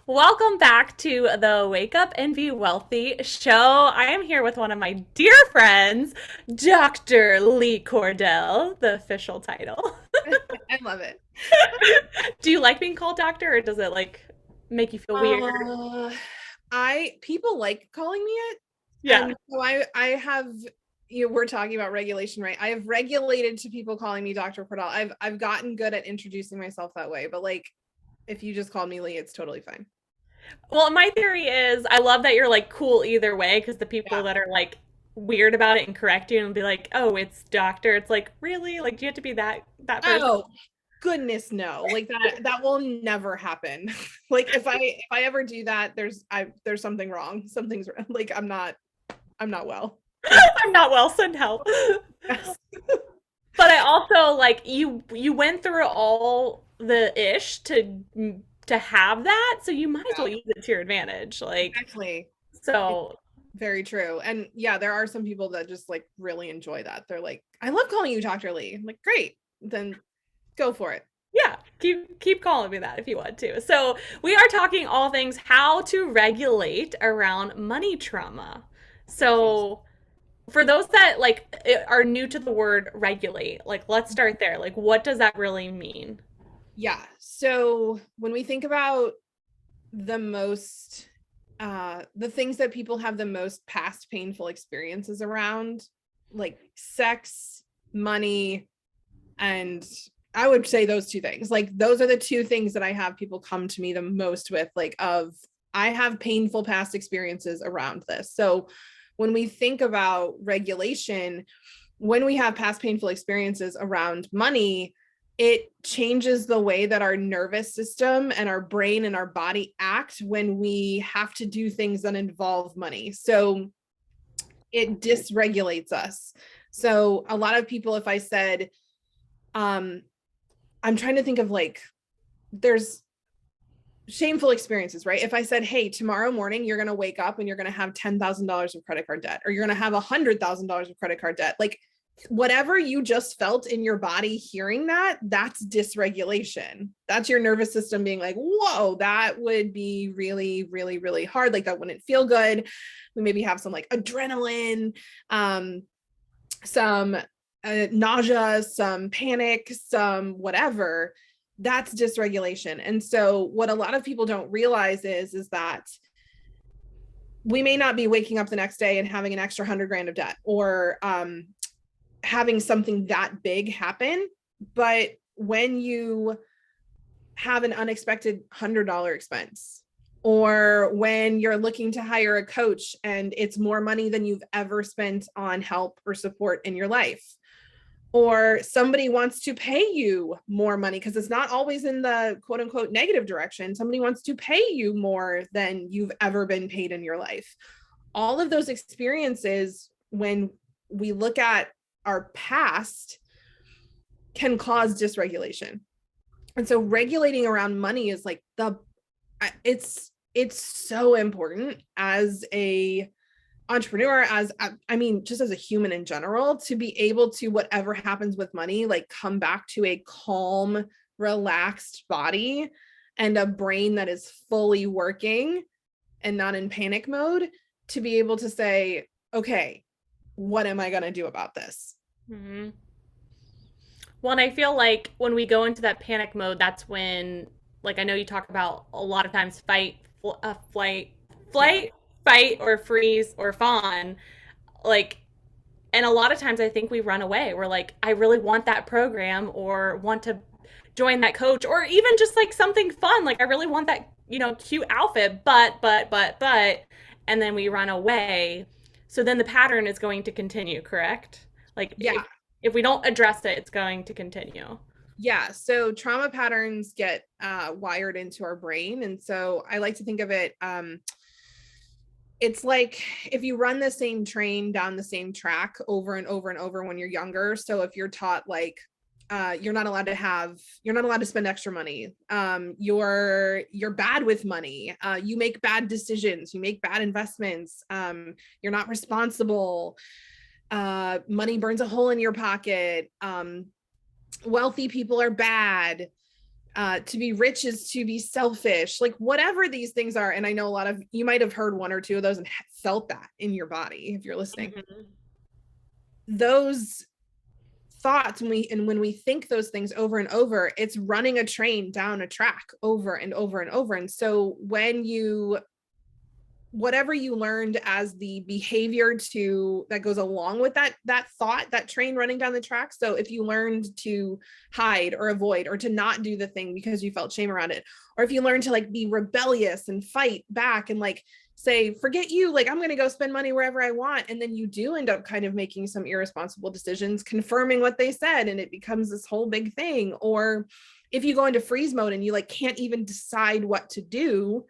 Welcome back to the Wake Up and Be Wealthy show. I am here with one of my dear friends, Dr. Lee Cordell, the official title. I love it. Do you like being called doctor or does it make you feel weird? Uh, I people like calling me it, Yeah. and so I have we're talking about regulation, right? I have regulated to people calling me Dr. Cordell. I've gotten good at introducing myself that way, but like if you just called me Lee, it's totally fine. Well, my theory is I love that you're like cool either way because the people Yeah. that are like weird about it and correct you and be like, "Oh, it's doctor." It's like, "Really? Like do you have to be that person?" Oh, goodness no. Like that will never happen. Like if I ever do that, there's something wrong. Something's like I'm not well. Like I'm not well, send help. yes. But I also like you went through all the ish to have that, so you might as Yeah, well use it to your advantage. Like exactly. so Very true. And yeah, there are some people that just like really enjoy that. They're like, I love calling you Dr. Lee. I'm like, great. Then go for it. yeah, keep calling me that if you want to. So we are talking all things how to regulate around money trauma. So for those that are new to the word regulate, like let's start there. Like what does that really mean? Yeah. So when we think about the most the things that people have the most past painful experiences around, like sex, money, and I would say those two things. Like those are the two things that I have people come to me the most with, like of I have painful past experiences around this. So when we think about regulation, when we have past painful experiences around money, it changes the way that our nervous system and our brain and our body act when we have to do things that involve money. So it dysregulates us. So a lot of people, if I said, um, I'm trying to think of like, there's shameful experiences, right? If I said, hey, tomorrow morning you're going to wake up and you're going to have $10,000 of credit card debt, or you're going to have $100,000 of credit card debt, like whatever you just felt in your body hearing that, that's dysregulation. That's your nervous system being like, whoa, that would be really, really, really hard. Like that wouldn't feel good. We maybe have some like adrenaline, some nausea, some panic, some whatever. That's dysregulation. And so what a lot of people don't realize is that we may not be waking up the next day and having an extra 100 grand of debt, or having something that big happen. But when you have an unexpected $100 expense, or when you're looking to hire a coach and it's more money than you've ever spent on help or support in your life, or somebody wants to pay you more money, because it's not always in the quote unquote negative direction. Somebody wants to pay you more than you've ever been paid in your life. All of those experiences, when we look at our past, can cause dysregulation. And so regulating around money is like it's so important as a entrepreneur, as I mean just as a human in general, to be able to, whatever happens with money, like come back to a calm, relaxed body and a brain that is fully working and not in panic mode, to be able to say, okay, what am I going to do about this? Mm-hmm. Well, and I feel like when we go into that panic mode, that's when, like, I know you talk about a lot of times Yeah. flight, fight, or freeze, or fawn. Like, and a lot of times I think we run away. We're like, I really want that program or want to join that coach or even just like something fun. Like, I really want that, cute outfit, but, and then we run away. So then the pattern is going to continue, correct? Like, Yeah. if we don't address it, it's going to continue. Yeah. So trauma patterns get wired into our brain. And so I like to think of it, it's like if you run the same train down the same track over and over and over when you're younger. So if you're taught like, you're not allowed to spend extra money. You're bad with money. You make bad decisions. You make bad investments. You're not responsible. Money burns a hole in your pocket. Wealthy people are bad. To be rich is to be selfish, like whatever these things are. And I know a lot of you might have heard one or two of those and felt that in your body if you're listening. Mhm. Those thoughts, when we think those things over and over, it's running a train down a track over and over and over. And so when you, whatever you learned as the behavior to that goes along with that thought, that train running down the track. So if you learned to hide or avoid or to not do the thing because you felt shame around it, or if you learned to like be rebellious and fight back and like say forget you, like I'm going to go spend money wherever I want, and then you do end up kind of making some irresponsible decisions confirming what they said, and it becomes this whole big thing. Or if you go into freeze mode and you like can't even decide what to do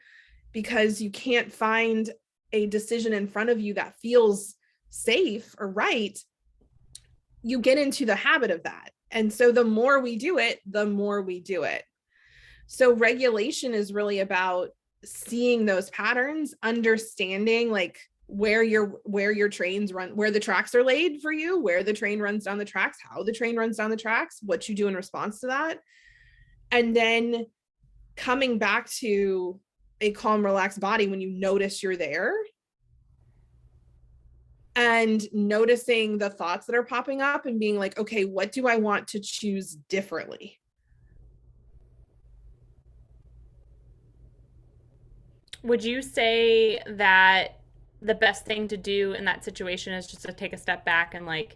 because you can't find a decision in front of you that feels safe or right, you get into the habit of that. And so the more we do it, the more we do it. So regulation is really about seeing those patterns, understanding like where your trains run, where the tracks are laid for you, where the train runs down the tracks, how the train runs down the tracks, what you do in response to that. And then coming back to a calm, relaxed body when you notice you're there, and noticing the thoughts that are popping up and being like, okay, what do I want to choose differently? Would you say that the best thing to do in that situation is just to take a step back and like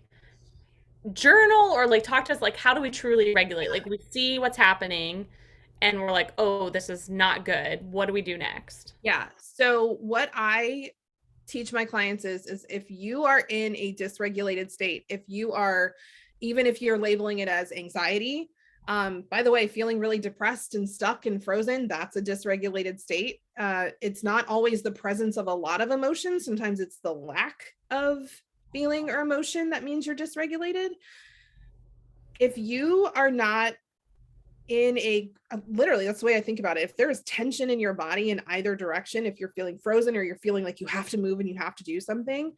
journal or like talk to us, like how do we truly regulate? Like we see what's happening and we're like, "Oh, this is not good. What do we do next?" Yeah. So what I teach my clients is if you are in a dysregulated state, if you are, even if you're labeling it as anxiety, by the way, feeling really depressed and stuck and frozen, that's a dysregulated state. It's not always the presence of a lot of emotion. Sometimes it's the lack of feeling or emotion that means you're dysregulated. If you are not in a, literally, that's the way I think about it. If there's tension in your body in either direction, if you're feeling frozen or you're feeling like you have to move and you have to do something,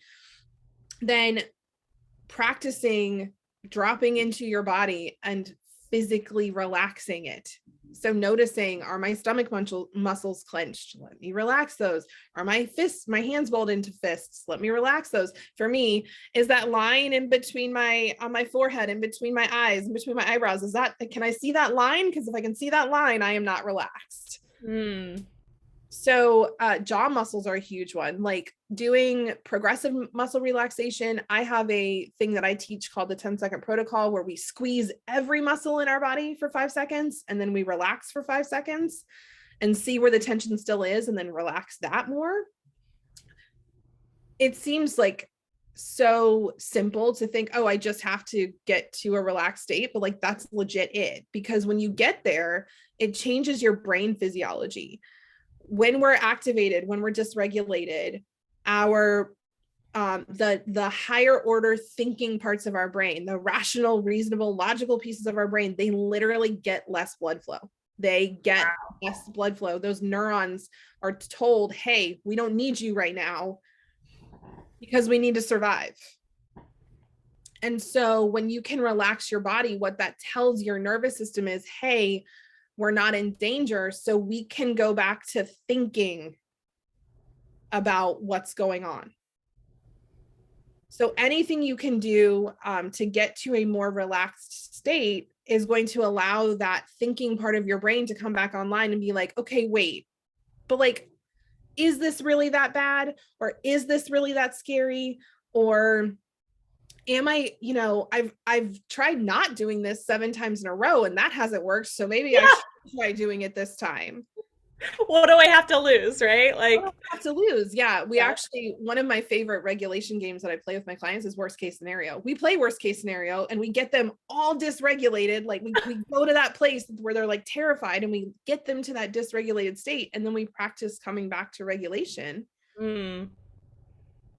then practicing dropping into your body and physically relaxing it. So noticing, are my stomach muscles clenched? Let me relax those. Are my fists, my hands balled into fists? Let me relax those. For me, is that line in between on my forehead, in between my eyes, in between my eyebrows, can I see that line? Because if I can see that line, I am not relaxed. Hmm. So jaw muscles are a huge one, like doing progressive muscle relaxation. I have a thing that I teach called the 10-second protocol, where we squeeze every muscle in our body for 5 seconds and then we relax for 5 seconds and see where the tension still is and then relax that more. It seems like so simple to think, oh, I just have to get to a relaxed state, but like that's legit it, because when you get there, it changes your brain physiology. When we're activated, when we're dysregulated, our the higher order thinking parts of our brain, the rational, reasonable, logical pieces of our brain, they literally get less blood flow. They get less blood flow. Those neurons are told, hey, we don't need you right now because we need to survive. And so when you can relax your body, what that tells your nervous system is, hey, we're not in danger, so we can go back to thinking about what's going on. So anything you can do to get to a more relaxed state is going to allow that thinking part of your brain to come back online and be like, okay, wait, but like, is this really that bad? Or is this really that scary? Or am I, I've tried not doing this 7 times in a row and that hasn't worked. So maybe I Yeah. should try doing it this time. What do I have to lose, right? What do Like, I have to lose? Yeah, we yeah. actually, one of my favorite regulation games that I play with my clients is worst case scenario. We play worst case scenario and we get them all dysregulated. Like we go to that place where they're like terrified and we get them to that dysregulated state. And then we practice coming back to regulation. Mm.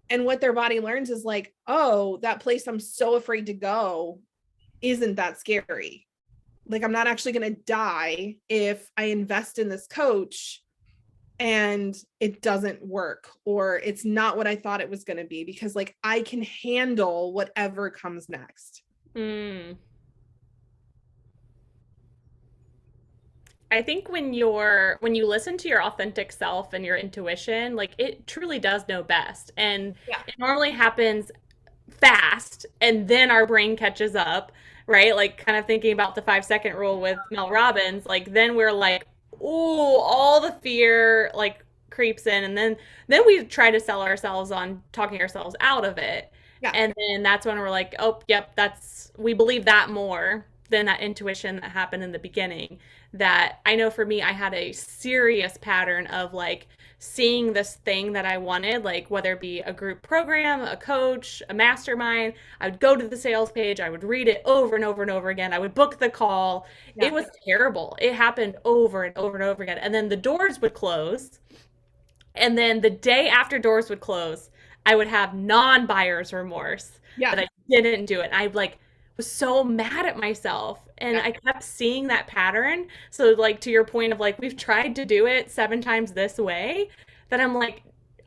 And what their body learns is like, oh, that place I'm so afraid to go isn't that scary. Like I'm not actually going to die if I invest in this coach and it doesn't work, or it's not what I thought it was going to be, because like I can handle whatever comes next. Mm. I think when you listen to your authentic self and your intuition, like it truly does know best. And Yeah. it normally happens fast and then our brain catches up, right? Like kind of thinking about the 5 second rule with Mel Robbins, like then we're like, "Ooh, all the fear like creeps in." And then we try to sell ourselves on talking ourselves out of it. Yeah. And then that's when we're like, "Oh, yep, that's we believe that more than that intuition that happened in the beginning." That I know for me, I had a serious pattern of like seeing this thing that I wanted, like whether it be a group program, a coach, a mastermind. I would go to the sales page, I would read it over and over and over again. I would book the call. It Yeah. was terrible. It happened over and over and over again. And then the doors would close. And then the day after doors would close, I would have non-buyer's remorse that Yeah. I didn't do it. I like was so mad at myself and Yeah. I kept seeing that pattern. So like to your point of like we've tried to do it 7 times this way that I'm like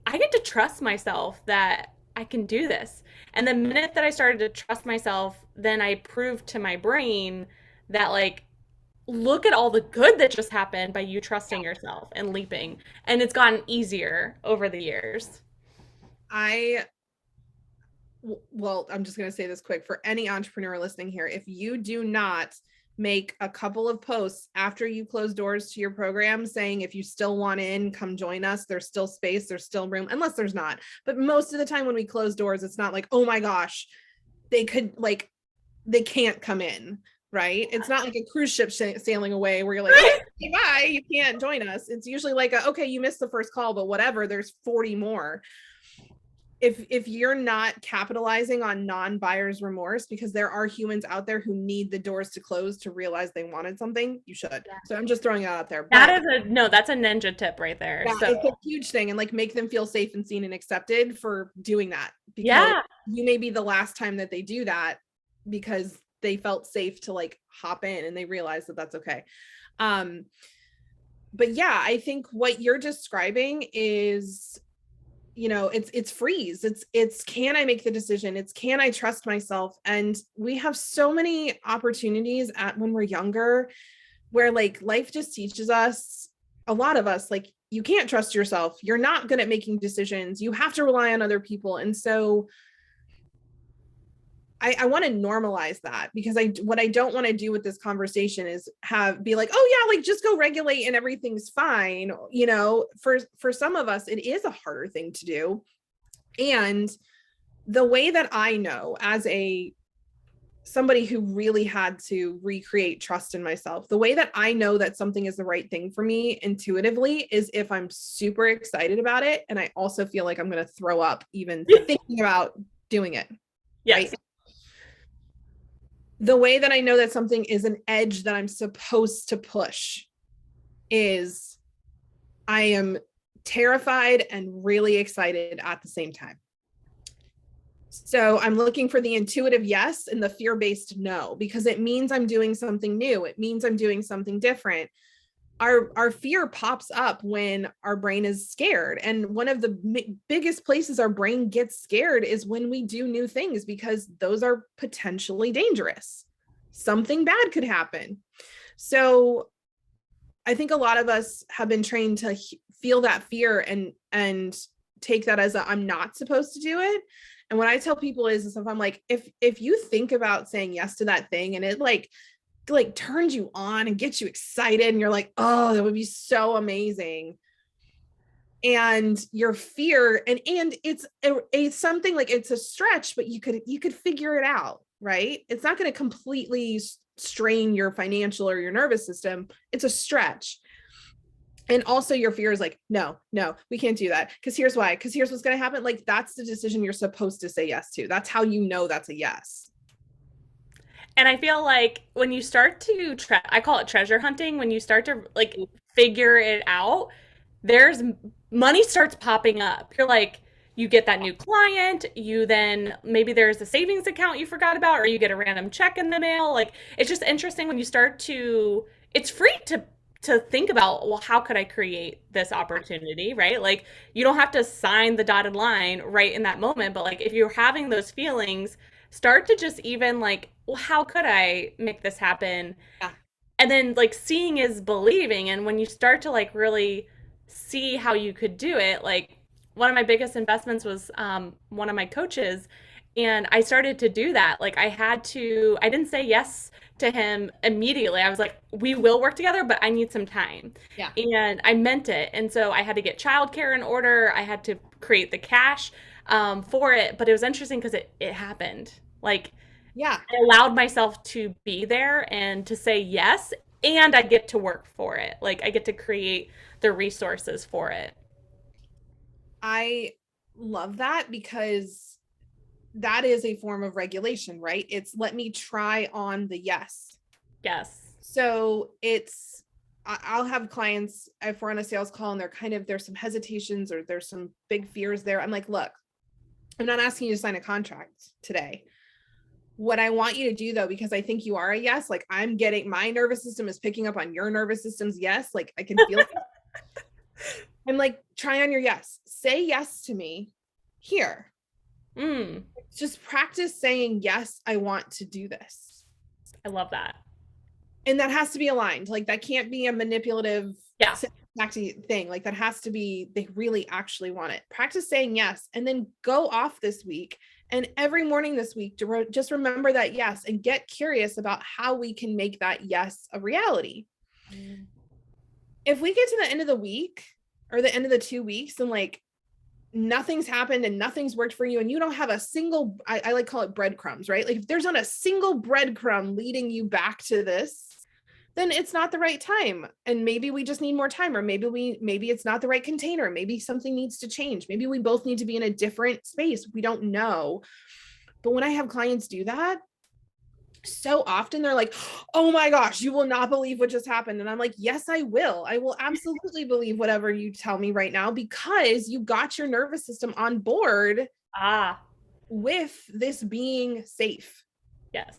I get to trust myself that I can do this. And the minute that I started to trust myself, then I proved to my brain that like look at all the good that just happened by you trusting yourself and leaping. And it's gotten easier over the years. I well, I'm just going to say this quick for any entrepreneur listening here. If you do not make a couple of posts after you close doors to your program saying, if you still want in, come join us, there's still space, there's still room, unless there's not. But most of the time when we close doors, it's not like, oh my gosh, they could like, they can't come in. Right. It's not like a cruise ship sailing away where you're like, Right. hey, bye, you can't join us. It's usually like, okay, you missed the first call, but whatever, there's 40 more. If you're not capitalizing on non-buyer's remorse, because there are humans out there who need the doors to close to realize they wanted something, you should. Yeah. So I'm just throwing it out there. That But is a no, that's a ninja tip right there. yeah, So, it's a huge thing, and like make them feel safe and seen and accepted for doing that, because yeah. you may be the last time that they do that because they felt safe to like hop in and they realize that that's okay. Um, but yeah, I think what you're describing is, you know, it's freeze, it's can I make the decision, it's can I trust myself. And we have so many opportunities at when we're younger where like life just teaches us, a lot of us, like you can't trust yourself, you're not good at making decisions, you have to rely on other people. And so I want to normalize that, because what I don't want to do with this conversation is be like, oh yeah, like just go regulate and everything's fine. You know, for some of us, it is a harder thing to do. And the way that I know, as somebody who really had to recreate trust in myself, the way that I know that something is the right thing for me intuitively is if I'm super excited about it and I also feel like I'm going to throw up even thinking about doing it. Yes. Right. The way that I know that something is an edge that I'm supposed to push is I am terrified and really excited at the same time. So I'm looking for the intuitive yes and the fear-based no, because it means I'm doing something new. It means I'm doing something different. Our fear pops up when our brain is scared. And one of the biggest places our brain gets scared is when we do new things, because those are potentially dangerous. Something bad could happen. So I think a lot of us have been trained to feel that fear and take that as I'm not supposed to do it. And what I tell people is if I'm like, if you think about saying yes to that thing and it like turns you on and gets you excited and you're like, oh, that would be so amazing. And your fear, and it's something like it's a stretch, but you could figure it out, right? It's not going to completely strain your financial or your nervous system. It's a stretch. And also your fear is like, no, we can't do that. Because here's why, because here's what's going to happen. Like that's the decision you're supposed to say yes to. That's how you know that's a yes. And I feel like when you start to I call it treasure hunting, when you start to like figure it out, there's money starts popping up. You're like, you get that new client, you then maybe there's a savings account you forgot about, or you get a random check in the mail. Like it's just interesting when you start to it's free to think about, well, how could I create this opportunity, right? Like you don't have to sign the dotted line right in that moment, but like if you're having those feelings, start to just even like, well, how could I make this happen? Yeah. and then like seeing is believing. And when you start to like really see how you could do it, like one of my biggest investments was one of my coaches, and I started to do that. Like I didn't say yes to him immediately. I was like, we will work together, but I need some time. Yeah. And I meant it. And so I had to get childcare in order. I had to create the cash for it. But it was interesting because it happened. Like Yeah. I allowed myself to be there and to say yes, and I get to work for it. Like I get to create the resources for it. I love that because that is a form of regulation, right? It's let me try on the yes. Yes. So I'll have clients if we're on a sales call and there's some hesitations or there's some big fears there. I'm like, look, I'm not asking you to sign a contract today. What I want you to do though, because I think you are a yes, like I'm getting my nervous system is picking up on your nervous system's yes, like I can feel it. I'm like, try on your yes. Say yes to me here. Mm, Just practice saying, yes, I want to do this. I love that. And that has to be aligned. Like that can't be a manipulative Yeah. thing. Like that has to be, they really actually want it. Practice saying yes, and then go off this week. And every morning this week, just remember that yes, and get curious about how we can make that yes a reality. Mm. If we get to the end of the week or the end of the 2 weeks and like nothing's happened and nothing's worked for you, and you don't have a single, I like call it breadcrumbs, right? Like if there's not a single breadcrumb leading you back to this, then it's not the right time. And maybe we just need more time, or maybe it's not the right container. Maybe something needs to change. Maybe we both need to be in a different space. We don't know. But when I have clients do that, so often they're like, oh my gosh, you will not believe what just happened. And I'm like, yes, I will. I will absolutely believe whatever you tell me right now, because you got your nervous system on board with this being safe. Yes.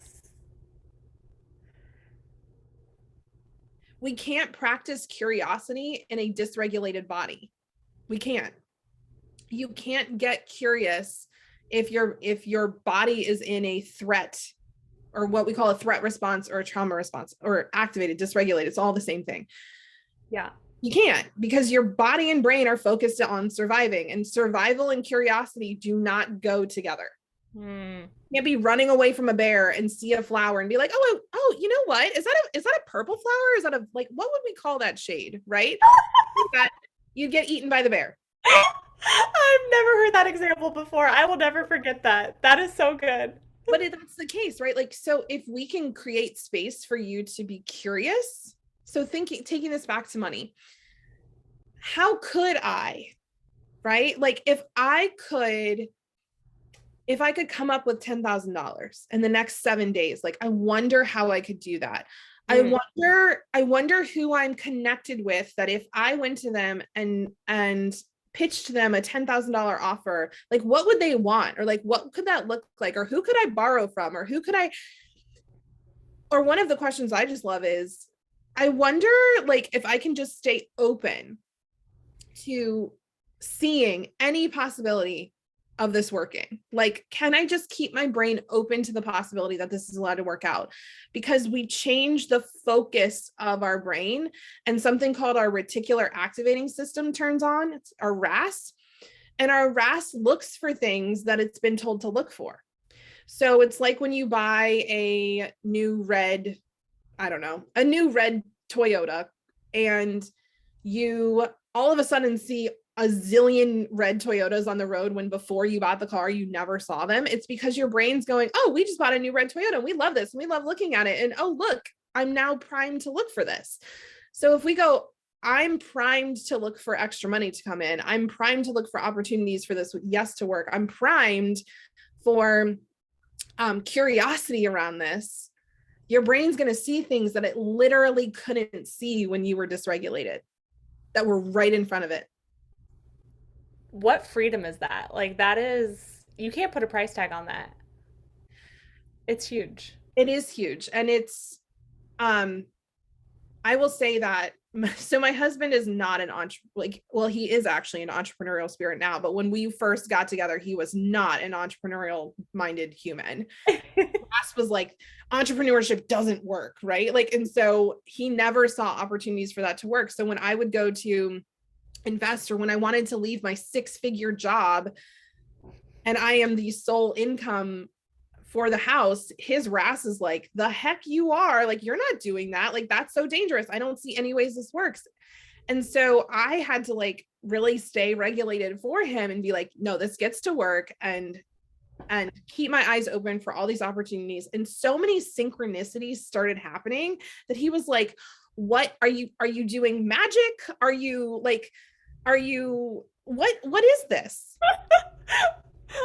We can't practice curiosity in a dysregulated body. We can't. You can't get curious if your body is in a threat, or what we call a threat response or a trauma response, or activated, dysregulated. It's all the same thing. Yeah. You can't, because your body and brain are focused on surviving, and survival and curiosity do not go together. You can't be running away from a bear and see a flower and be like, oh, you know what? Is that a purple flower? Is that a, like, what would we call that shade? Right? That you'd get eaten by the bear. I've never heard that example before. I will never forget that. That is so good. But that's the case, right? Like, so if we can create space for you to be curious, so taking this back to money, how could I, right? Like if I could come up with $10,000 in the next 7 days, like I wonder how I could do that. I wonder who I'm connected with, that if I went to them and pitched them a $10,000 offer, like what would they want? Or like, what could that look like? Or who could I borrow from? Or or one of the questions I just love is, I wonder like if I can just stay open to seeing any possibility of this working. Like, can I just keep my brain open to the possibility that this is allowed to work out? Because we change the focus of our brain, and something called our reticular activating system turns on. It's our RAS, and our RAS looks for things that it's been told to look for. So it's like when you buy a new red Toyota, and you all of a sudden see a zillion red Toyotas on the road when before you bought the car, you never saw them. It's because your brain's going, oh, we just bought a new red Toyota, and we love this, and we love looking at it. And oh, look, I'm now primed to look for this. So if we go, I'm primed to look for extra money to come in, I'm primed to look for opportunities for this yes to work, I'm primed for curiosity around this, your brain's going to see things that it literally couldn't see when you were dysregulated, that were right in front of it. What freedom is that? Like that is, you can't put a price tag on that. It's huge. It is huge. And it's, I will say that, so my husband is not an he is actually an entrepreneurial spirit now, but when we first got together, he was not an entrepreneurial minded human. grasp was like, entrepreneurship doesn't work, right? Like, and so he never saw opportunities for that to work. So when I would go to invest, or when I wanted to leave my 6-figure job and I am the sole income for the house, his RAS is like, the heck you are, like, you're not doing that. Like, that's so dangerous. I don't see any ways this works. And so I had to like really stay regulated for him and be like, no, this gets to work, and keep my eyes open for all these opportunities. And so many synchronicities started happening that he was like, what are you doing magic? Are you like, what is this?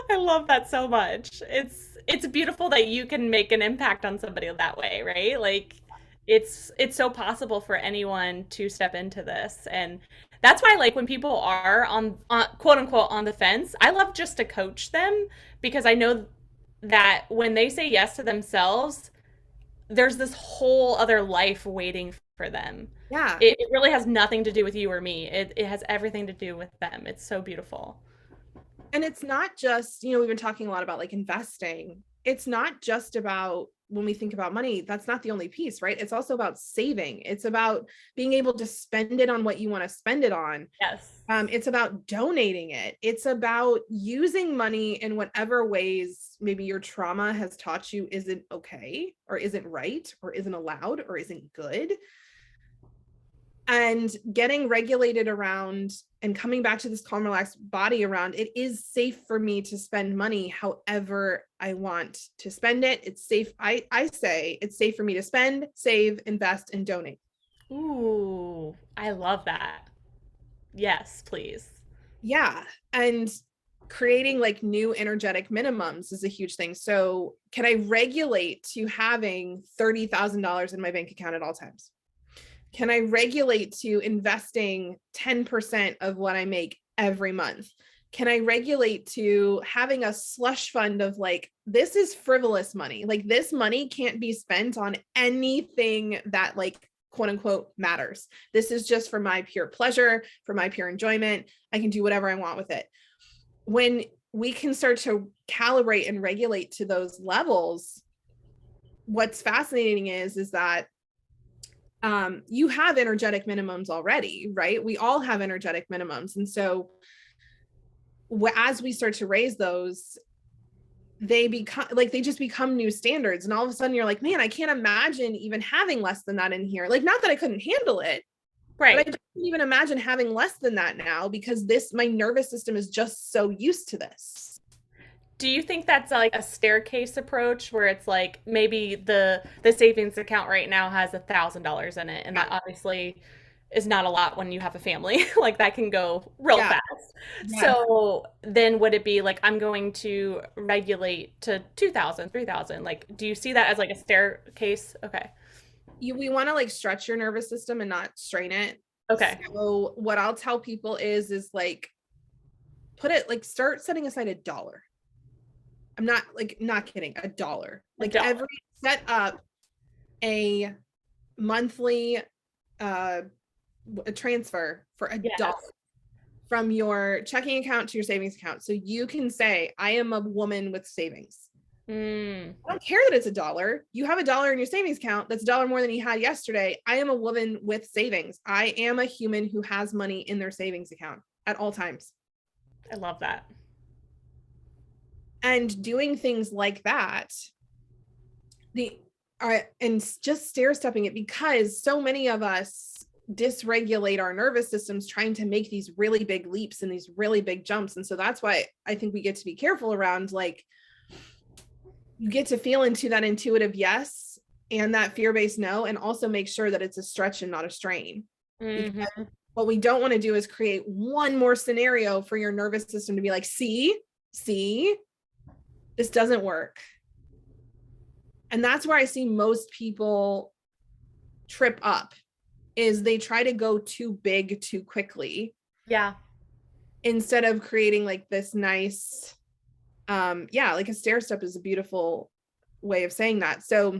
I love that so much. It's beautiful that you can make an impact on somebody that way, right? Like it's so possible for anyone to step into this. And that's why like when people are on quote unquote on the fence, I love just to coach them because I know that when they say yes to themselves, there's this whole other life waiting for them. Yeah. It really has nothing to do with you or me. It has everything to do with them. It's so beautiful. And it's not just, we've been talking a lot about like investing. It's not just about, when we think about money, that's not the only piece, right? It's also about saving. It's about being able to spend it on what you want to spend it on. Yes. It's about donating it. It's about using money in whatever ways maybe your trauma has taught you isn't okay, or isn't right, or isn't allowed, or isn't good. And getting regulated around and coming back to this calm, relaxed body around, it is safe for me to spend money however I want to spend it. It's safe. I say it's safe for me to spend, save, invest, and donate. Ooh, I love that. Yes, please. Yeah. And creating like new energetic minimums is a huge thing. So can I regulate to having $30,000 in my bank account at all times? Can I regulate to investing 10% of what I make every month? Can I regulate to having a slush fund of like, this is frivolous money. Like this money can't be spent on anything that like, quote unquote, matters. This is just for my pure pleasure, for my pure enjoyment. I can do whatever I want with it. When we can start to calibrate and regulate to those levels, what's fascinating is that you have energetic minimums already, right? We all have energetic minimums. And so as we start to raise those, they just become new standards. And all of a sudden you're like, man, I can't imagine even having less than that in here. Like, not that I couldn't handle it, Right. but I don't even imagine having less than that now, because my nervous system is just so used to this. Do you think that's like a staircase approach where it's like maybe the savings account right now has $1,000 in it, and that obviously is not a lot when you have a family. Like that can go real Yeah. fast. Yes. So then would it be like I'm going to regulate to 2,000, 3,000? Like do you see that as like a staircase? Okay. We want to like stretch your nervous system and not strain it. Okay. So what I'll tell people is like, start setting aside $1. I'm not kidding, $1. Like set up a monthly a transfer for $1 from your checking account to your savings account. So you can say, I am a woman with savings. I don't care that it's $1. You have $1 in your savings account. That's $1 more than you had yesterday. I am a woman with savings. I am a human who has money in their savings account at all times. I love that. And doing things like that, and just stair stepping it, because so many of us dysregulate our nervous systems trying to make these really big leaps and these really big jumps. And so that's why I think we get to be careful around, like, you get to feel into that intuitive yes and that fear-based no, and also make sure that it's a stretch and not a strain. Because what we don't want to do is create one more scenario for your nervous system to be like, see, this doesn't work. And that's where I see most people trip up, is they try to go too big too quickly. Yeah. Instead of creating like this nice, like a stair step is a beautiful way of saying that. So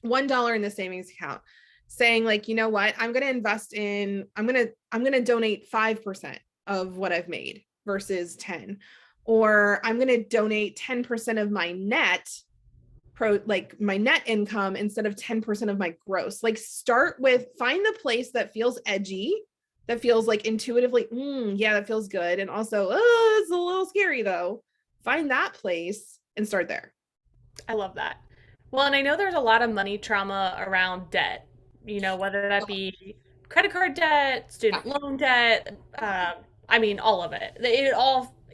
$1 in the savings account, saying like, you know what, I'm going to invest in, I'm going to donate 5% of what I've made versus 10, or I'm going to donate 10% of my net like my net income instead of 10% of my gross. Like start with, find the place that feels edgy, that feels like intuitively, yeah, that feels good. And also, oh, it's a little scary though. Find that place and start there. I love that. Well, and I know there's a lot of money trauma around debt, whether that be credit card debt, Yeah. student loan debt, I mean, all of it.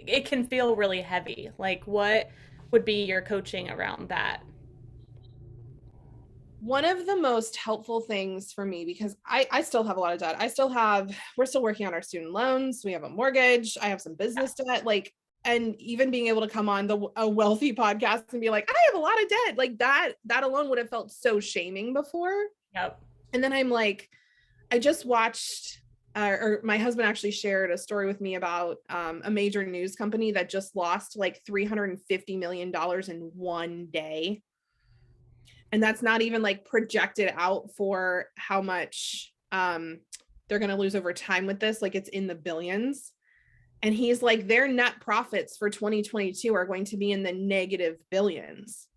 It can feel really heavy. Like, what would be your coaching around that? One of the most helpful things for me, because I still have a lot of debt. We're still working on our student loans. We have a mortgage. I have some business debt. Like, and even being able to come on a wealthy podcast and be like, I have a lot of debt, like that alone would have felt so shaming before. Yep. And then I'm like, I just watched, or my husband actually shared a story with me about a major news company that just lost like $350 million in one day. And that's not even like projected out for how much they're going to lose over time with this. Like it's in the billions. And he's like, their net profits for 2022 are going to be in the negative billions.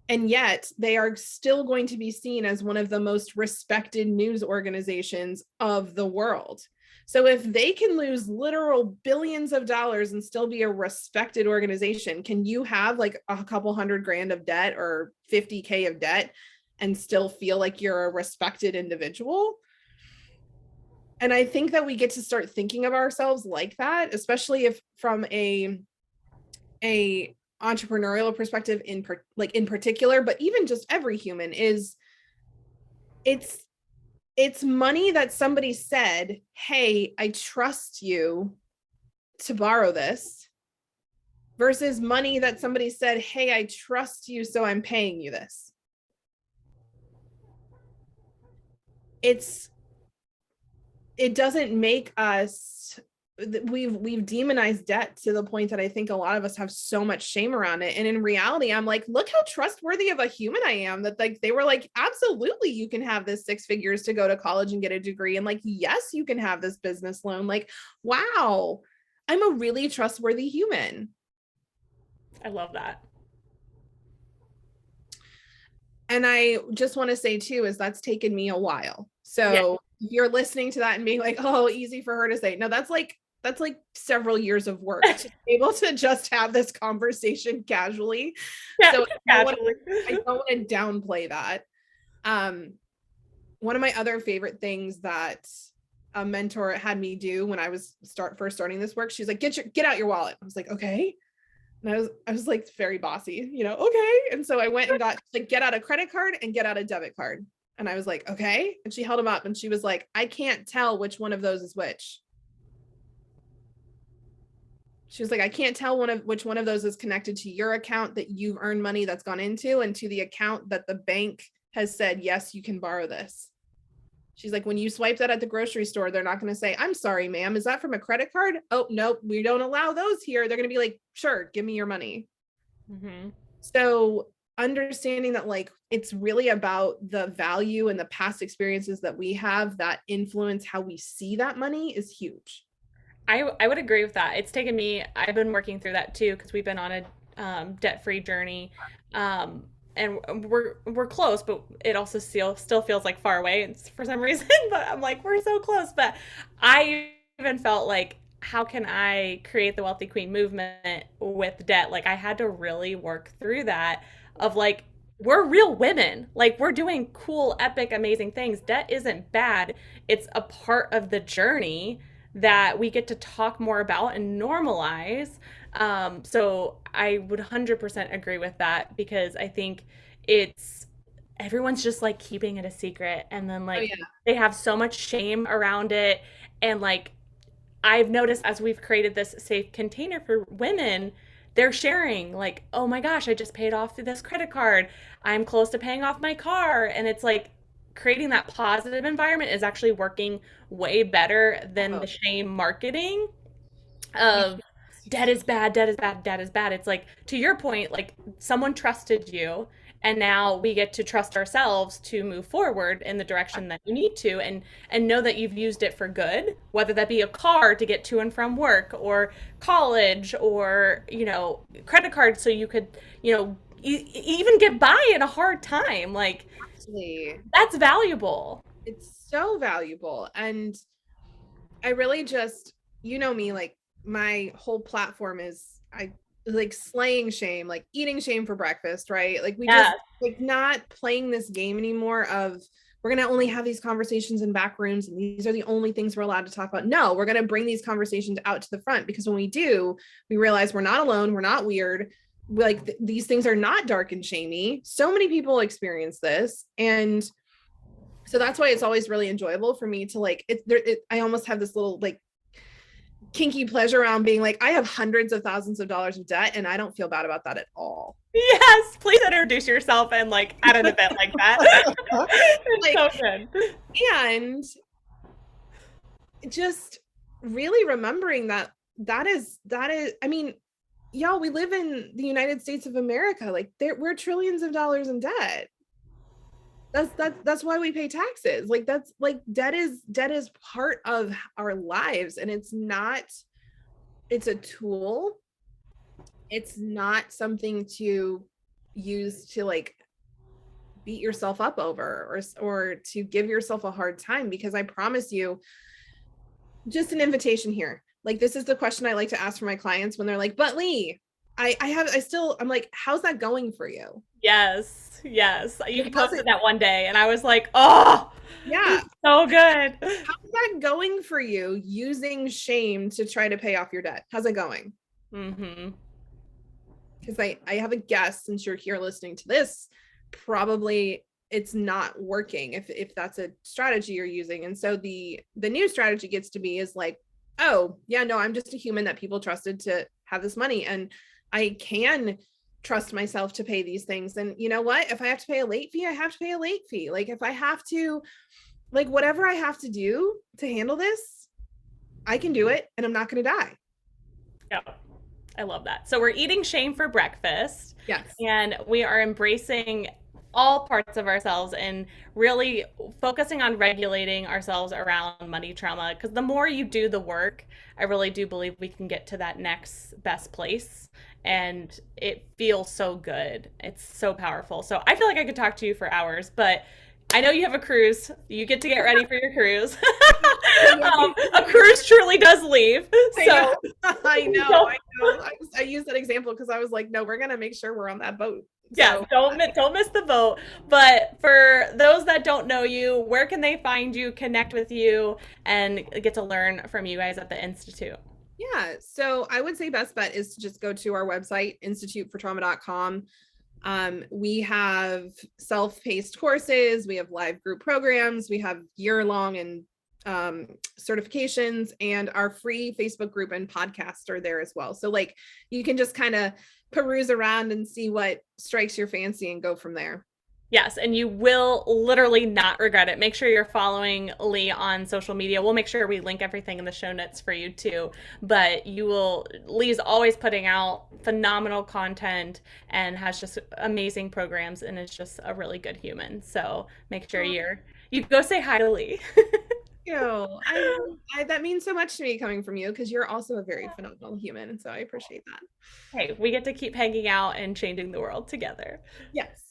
And yet they are still going to be seen as one of the most respected news organizations of the world. So if they can lose literal billions of dollars and still be a respected organization, can you have like a couple $100,000 of debt or 50K of debt and still feel like you're a respected individual? And I think that we get to start thinking of ourselves like that, especially if from a entrepreneurial perspective in particular, but even just every human is, it's money that somebody said, hey, I trust you to borrow this, versus money that somebody said, hey, I trust you, so I'm paying you this. It doesn't make us, we've demonized debt to the point that I think a lot of us have so much shame around it. And in reality, I'm like, look how trustworthy of a human I am, that like they were like, absolutely, you can have this 6 figures to go to college and get a degree. And like, yes, you can have this business loan. Like, wow, I'm a really trustworthy human. I love that. And I just want to say too, is that's taken me a while. Yeah. So if you're listening to that and being like, oh, easy for her to say, no, that's like several years of work to be able to just have this conversation casually. Yeah, So casually. I don't want to downplay that. One of my other favorite things that a mentor had me do when I was first starting this work, she's like, get out your wallet. I was like, okay. And I was like very bossy, okay. And so I went and got like, get out a credit card and get out a debit card. And I was like, okay. And she held them up and she was like, I can't tell which one of those is which. She was like, I can't tell which one of those is connected to your account that you've earned money that's gone into, and to the account that the bank has said, yes, you can borrow this. She's like, when you swipe that at the grocery store, they're not going to say, I'm sorry, ma'am, is that from a credit card? Oh, nope, we don't allow those here. They're going to be like, sure, give me your money. Mm-hmm. So understanding that like, it's really about the value and the past experiences that we have that influence how we see that money is huge. I would agree with that. It's taken me, I've been working through that too, because we've been on a debt-free journey. And we're close, but it also still feels like far away for some reason. But I'm like, we're so close. But I even felt like, how can I create the Wealthy Queen movement with debt? Like I had to really work through that of like, we're real women. Like we're doing cool, epic, amazing things. Debt isn't bad. It's a part of the journey that we get to talk more about and normalize. So I would 100% agree with that, because I think it's everyone's just like keeping it a secret, and then Oh like yeah. they have so much shame around it. And like I've noticed as we've created this safe container for women, they're sharing like, oh my gosh, I just paid off this credit card. I'm close to paying off my car. And it's like creating that positive environment is actually working way better than Oh, the shame marketing yeah. of debt is bad, debt is bad, debt is bad. It's like, to your point, like someone trusted you, and now we get to trust ourselves to move forward in the direction that you need to, and know that you've used it for good, whether that be a car to get to and from work, or college, or credit cards so you could even get by in a hard time. Like Actually, that's valuable. it's so valuable. And I really just, you know me, like my whole platform is I like slaying shame, like eating shame for breakfast, right? Like we just Yes. like not playing this game anymore of we're going to only have these conversations in back rooms and these are the only things we're allowed to talk about. No, we're going to bring these conversations out to the front because when we do, we realize we're not alone, we're not weird. Like these things are not dark and shamey. So many people experience this, and so that's why it's always really enjoyable for me to like I almost have this little like kinky pleasure around being like I have hundreds of thousands of dollars of debt and I don't feel bad about that at all. Yes, please introduce yourself and like at an event like that. It's Like, so good. and just really remembering that that is I mean, y'all, we live in the United States of America. Like we're trillions of dollars in debt. That's why we pay taxes. Like that's like debt is part of our lives, and it's not, it's a tool. It's not something to use to like beat yourself up over or to give yourself a hard time, because I promise you, just an invitation here. Like this is the question I like to ask for my clients when they're like, but Lee, I'm like, how's that going for you? Yes, yes. You Like, how's posted it, that one day, and I was like, oh, yeah, it's so good. how's that going for you using shame to try to pay off your debt? How's it going? Hmm. Because I have a guess, since you're here listening to this, probably it's not working if that's a strategy you're using. And so the new strategy gets to be is like, oh yeah, no, I'm just a human that people trusted to have this money, and I can trust myself to pay these things. And you know what, if I have to pay a late fee, I have to pay a late fee. Like if I have to, like whatever I have to do to handle this, I can do it, and I'm not going to die. Yeah, I love that. So we're eating shame for breakfast, Yes. and we are embracing all parts of ourselves and really focusing on regulating ourselves around money trauma. Because the more you do the work, I really do believe we can get to that next best place. And it feels so good. It's so powerful. So I feel like I could talk to you for hours, but I know you have a cruise. You get to get ready for your cruise. A cruise truly does leave. I know. So I know. don't, I know. I use that example because I was like, no, we're gonna make sure we're on that boat. yeah, So don't miss the boat. But for those that don't know you, where can they find you, connect with you, and get to learn from you guys at the Institute? yeah, so I would say best bet is to just go to our website, institutefortrauma.com. We have self-paced courses, we have live group programs, we have year-long and certifications, and our free Facebook group and podcast are there as well. So like you can just kind of peruse around and see what strikes your fancy and go from there. Yes, and you will literally not regret it. Make sure you're following Lee on social media. We'll make sure we link everything in the show notes for you too. But you will, Lee's always putting out phenomenal content and has just amazing programs and is just a really good human. So make sure you go say hi to Lee. You. I that means so much to me coming from you because you're also a very phenomenal human, and so I appreciate that. Hey, we get to keep hanging out and changing the world together. Yes.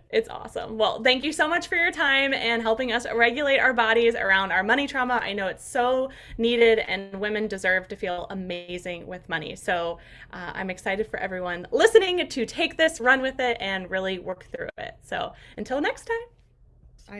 It's awesome. Well, thank you so much for your time and helping us regulate our bodies around our money trauma. I know it's so needed, and women deserve to feel amazing with money. So I'm excited for everyone listening to take this, run with it, and really work through it. So until next time. I